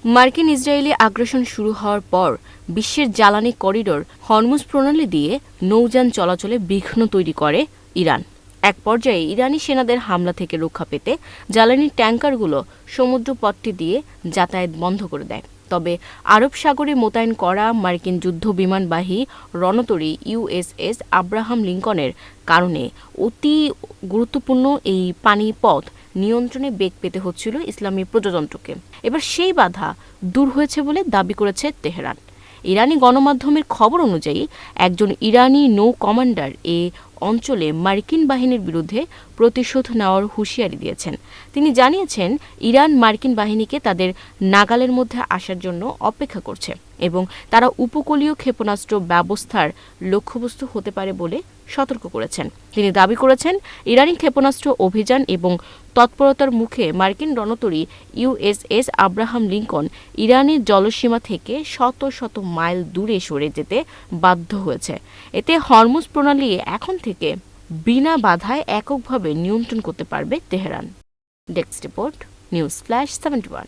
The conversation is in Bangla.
মার্কিন ইসরায়েলি আগ্রাসন শুরু হওয়ার পর বিশ্বের জ্বালানি করিডোর হরমুজ প্রণালী দিয়ে নৌযান চলাচলে বিঘ্ন তৈরি করে ইরান। এক পর্যায়ে ইরানি সেনাদের হামলা থেকে রক্ষা পেতে জ্বালানির ট্যাংকারগুলো সমুদ্রপথটি দিয়ে যাতায়াত বন্ধ করে দেয়। তবে আরব সাগরে মোতায়েন করা মার্কিন যুদ্ধবিমানবাহী রণতরী ইউএসএস আব্রাহাম লিঙ্কনের কারণে অতি গুরুত্বপূর্ণ এই পানিপথ নিয়ন্ত্রণে বেগ পেতে হচ্ছিল ইসলামী প্রজাতন্ত্রকে। এবার সেই বাধা দূর হয়েছে বলে দাবি করেছে তেহরান। ইরানি গণমাধ্যমের খবর অনুযায়ী একজন ইরানি নৌ কমান্ডার এ অঞ্চলে মার্কিন বাহিনীর বিরুদ্ধে প্রতিশোধ নেওয়ার হুঁশিয়ারি দিয়েছেন। তিনি জানিয়েছেন ইরান মার্কিন বাহিনীকে তাদের নাগালের মধ্যে আসার জন্য অপেক্ষা করছে এবং তারা উপকূলীয় ক্ষেপণাস্ত্র ব্যবস্থার লক্ষ্যবস্তু হতে পারে বলে সতর্ক করেছেন। তিনি দাবি করেছেন ইরানি ক্ষেপণাস্ত্র অভিযান এবং তৎপরতার মুখে মার্কিন রণতরী ইউএসএস আব্রাহাম লিঙ্কন ইরানের জলসীমা থেকে শত শত মাইল দূরে সরে যেতে বাধ্য হয়েছে। এতে হরমুজ প্রণালী এখন থেকে বিনা বাধায় এককভাবে নিয়ন্ত্রণ করতে পারবে Tehran. Desk report, news flash 71।